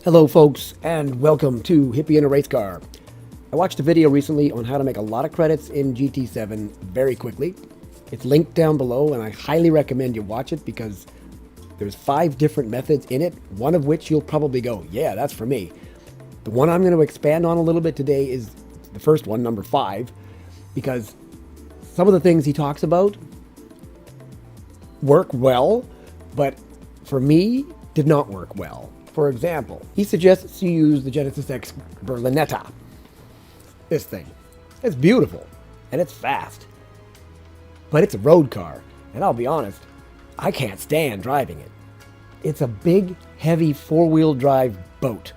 Hello folks, and welcome to Hippie in a Race Car. I watched a video recently on how to make a lot of credits in GT7 very quickly. It's linked down below and I highly recommend you watch it because there's 5 different methods in it, one of which you'll probably go, yeah, that's for me. The one I'm going to expand on a little bit today is the first one, number 5, because some of the things he talks about work well, but for me, did not work well. For example, he suggests you use the Genesis X Berlinetta. This thing. It's beautiful, and it's fast. But it's a road car, and I'll be honest, I can't stand driving it. It's a big, heavy, four-wheel drive boat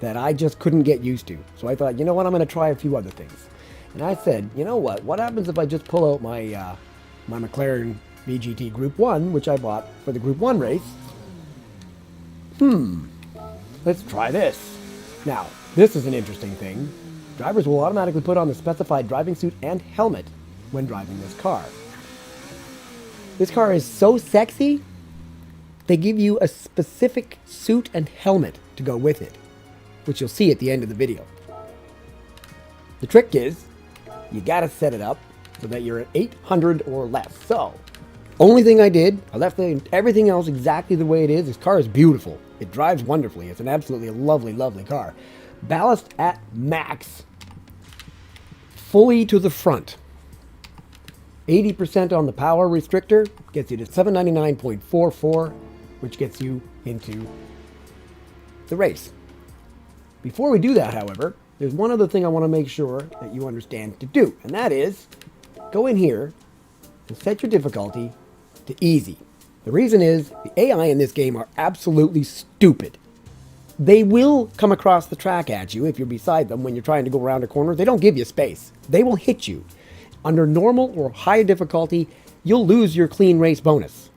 that I just couldn't get used to. So I thought, you know what, I'm going to try a few other things. And I said, you know what happens if I just pull out my McLaren VGT Group 1, which I bought for the Group 1 race. Let's try this. Now, this is an interesting thing. Drivers will automatically put on the specified driving suit and helmet when driving this car. This car is so sexy, they give you a specific suit and helmet to go with it, which you'll see at the end of the video. The trick is, you gotta set it up so that you're at 800 or less. So, only thing I did, I left everything else exactly the way it is. This car is beautiful. It drives wonderfully. It's an absolutely lovely, lovely car. Ballast at max. Fully to the front. 80% on the power restrictor gets you to 799.44, which gets you into the race. Before we do that, however, there's one other thing I want to make sure that you understand to do, and that is go in here and set your difficulty to easy. The reason is the AI in this game are absolutely stupid. They will come across the track at you if you're beside them when you're trying to go around a corner. They don't give you space. They will hit you. Under normal or higher difficulty, you'll lose your clean race bonus.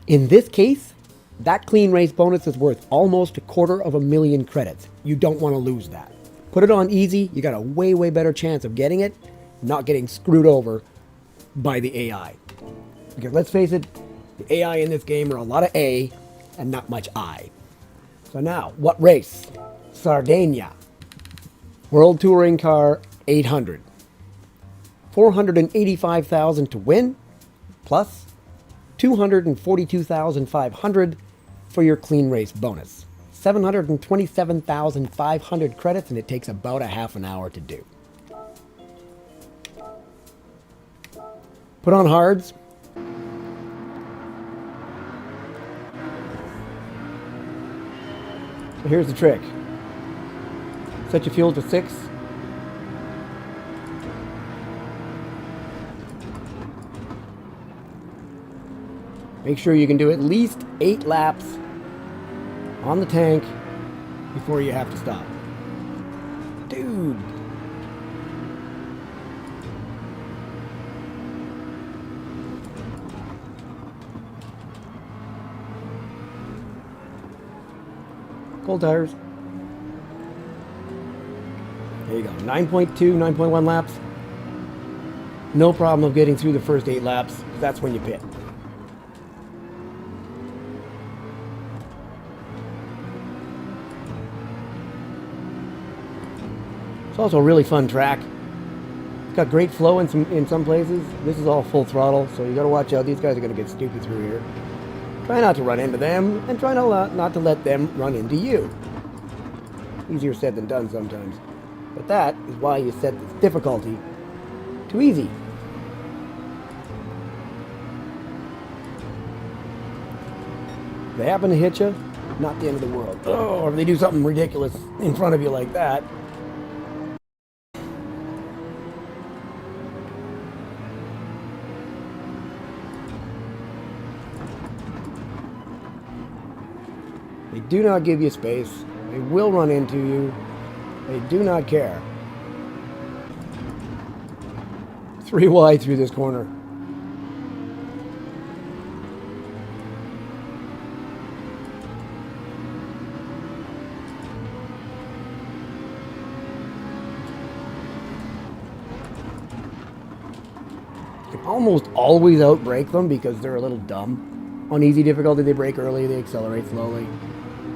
In this case, that clean race bonus is worth almost 250,000 credits. You don't want to lose that. Put it on easy, you got a way, way better chance of getting it, not getting screwed over by the AI. Because let's face it, the AI in this game are a lot of A and not much I. So now, what race? Sardinia. World Touring Car 800. 485,000 to win, plus 242,500 for your clean race bonus. 727,500 credits, and it takes about a half an hour to do. Put on hards. So here's the trick. Set your fuel to 6. Make sure you can do at least 8 laps on the tank before you have to stop. Dude. Cold tires. There you go. 9.2, 9.1 laps. No problem of getting through the first 8 laps. That's when you pit. It's also a really fun track. It's got great flow in some places. This is all full throttle, so you got to watch out. These guys are going to get stupid through here. Try not to run into them, and try not to let them run into you. Easier said than done sometimes. But that is why you set this difficulty to easy. If they happen to hit you, not the end of the world. Oh, or if they do something ridiculous in front of you like that. They do not give you space. They will run into you. They do not care. 3 wide through this corner. You can almost always outbrake them because they're a little dumb. On easy difficulty, they brake early, they accelerate slowly.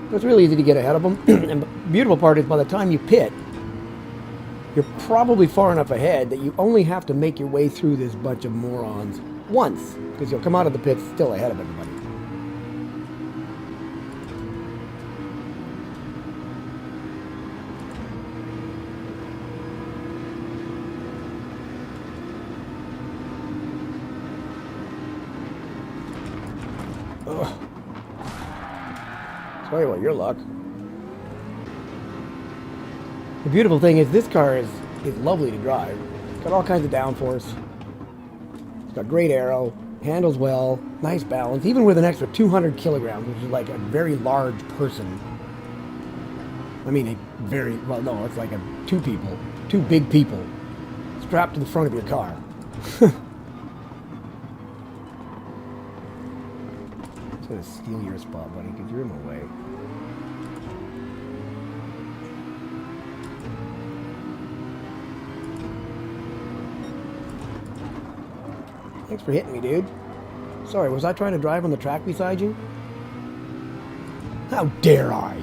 So it's really easy to get ahead of them. And the beautiful part is by the time you pit, you're probably far enough ahead that you only have to make your way through this bunch of morons once, because you'll come out of the pits still ahead of everybody. Ugh. Sorry about your luck. The beautiful thing is this car is lovely to drive. It's got all kinds of downforce. It's got great aero, handles well, nice balance, even with an extra 200 kilograms, which is like a very large person. I mean, a very, well, no, it's like two big people strapped to the front of your car. I'm going to steal your spot, buddy, because you're in my way. Thanks for hitting me, dude. Sorry, was I trying to drive on the track beside you? How dare I?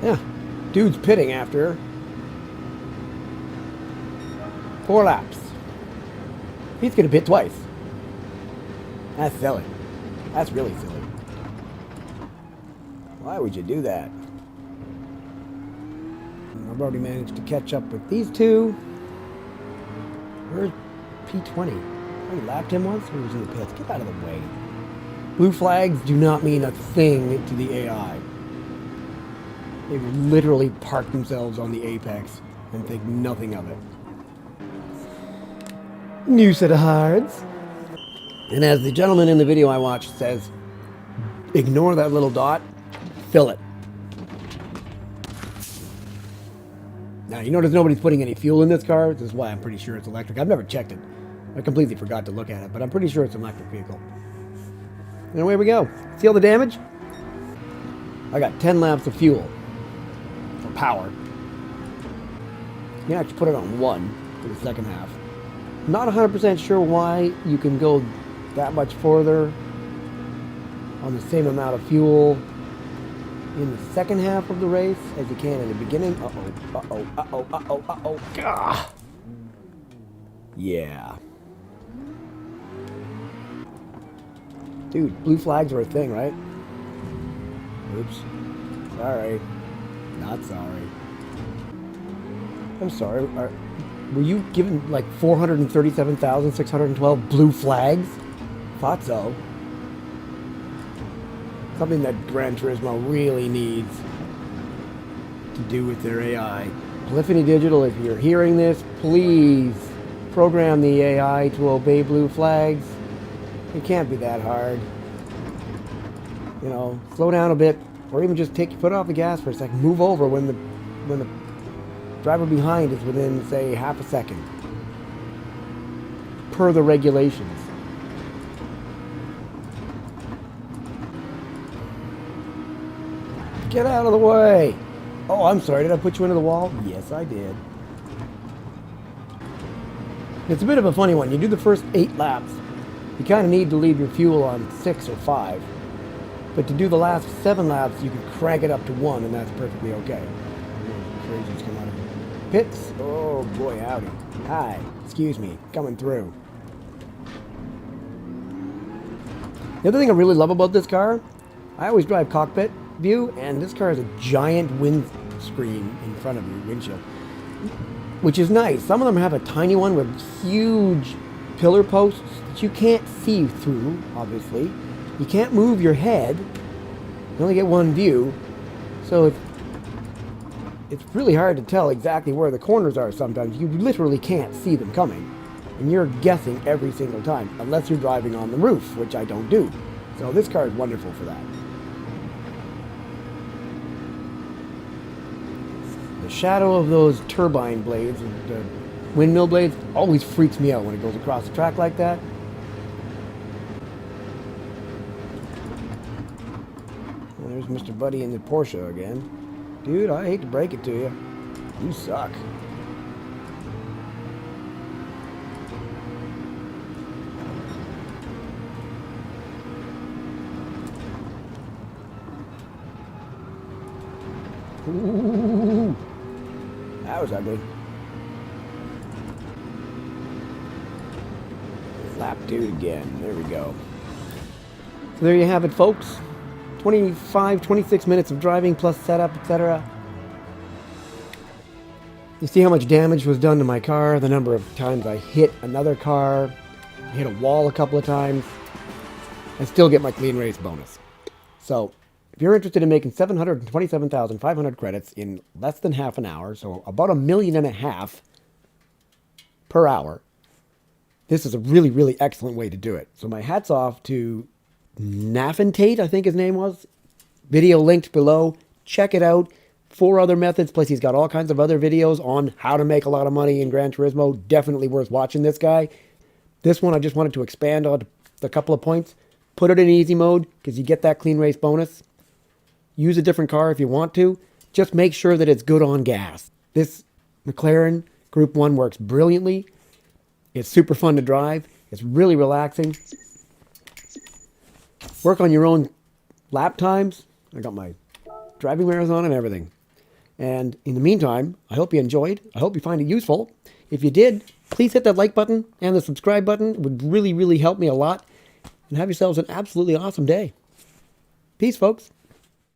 Yeah, dude's pitting after 4 laps. He's gonna pit twice. That's silly. That's really silly. Why would you do that? I've already managed to catch up with these two. Where's P20? I lapped him once? Or was in the pits? Get out of the way. Blue flags do not mean a thing to the AI. They've literally parked themselves on the apex and think nothing of it. New set of hards. And as the gentleman in the video I watched says, ignore that little dot, fill it. Now, you notice nobody's putting any fuel in this car. This is why I'm pretty sure it's electric. I've never checked it. I completely forgot to look at it, but I'm pretty sure it's an electric vehicle. And away we go. See all the damage? I got 10 laps of fuel for power. You can actually put it on 1 for the second half. Not 100% sure why you can go that much further on the same amount of fuel in the second half of the race as you can in the beginning. Gah. Yeah. Dude, blue flags are a thing, right? Oops. Sorry. Not sorry. I'm sorry. Were you given like 437,612 blue flags? Thought so. Something that Gran Turismo really needs to do with their AI. Polyphony Digital, if you're hearing this, please program the AI to obey blue flags. It can't be that hard. You know, slow down a bit, or even just take your foot off the gas for a second. Move over when the driver behind is within, say, half a second. Per the regulations. Get out of the way! Oh, I'm sorry, did I put you into the wall? Yes, I did. It's a bit of a funny one. You do the first 8 laps, you kind of need to leave your fuel on 6 or 5. But to do the last 7 laps, you can crank it up to 1, and that's perfectly okay. Crazies come out of pits. Oh boy, howdy. Hi, excuse me, coming through. The other thing I really love about this car, I always drive cockpit view, and this car has a giant windscreen in front of you, windshield, which is nice. Some of them have a tiny one with huge pillar posts that you can't see through, obviously. You can't move your head. You only get one view, so it's really hard to tell exactly where the corners are sometimes. You literally can't see them coming, and you're guessing every single time, unless you're driving on the roof, which I don't do. So this car is wonderful for that. The shadow of those turbine blades, the windmill blades, always freaks me out when it goes across the track like that. Well, there's Mr. Buddy in the Porsche again. Dude, I hate to break it to you. You suck. Ooh, that was ugly. Lap 2 again. There we go. So there you have it, folks. 26 minutes of driving plus setup, etc. You see how much damage was done to my car, the number of times I hit another car, hit a wall a couple of times, and still get my clean race bonus. So, if you're interested in making 727,500 credits in less than half an hour, so about $1.5 million per hour, this is a really, really excellent way to do it. So my hat's off to Nafantate, I think his name was. Video linked below. Check it out. 4 other methods, plus he's got all kinds of other videos on how to make a lot of money in Gran Turismo. Definitely worth watching this guy. This one I just wanted to expand on a couple of points. Put it in easy mode because you get that clean race bonus. Use a different car if you want to. Just make sure that it's good on gas. This McLaren Group 1 works brilliantly. It's super fun to drive. It's really relaxing. Work on your own lap times. I got my driving mirrors on and everything. And in the meantime, I hope you enjoyed. I hope you find it useful. If you did, please hit that like button and the subscribe button. It would really, really help me a lot. And have yourselves an absolutely awesome day. Peace, folks.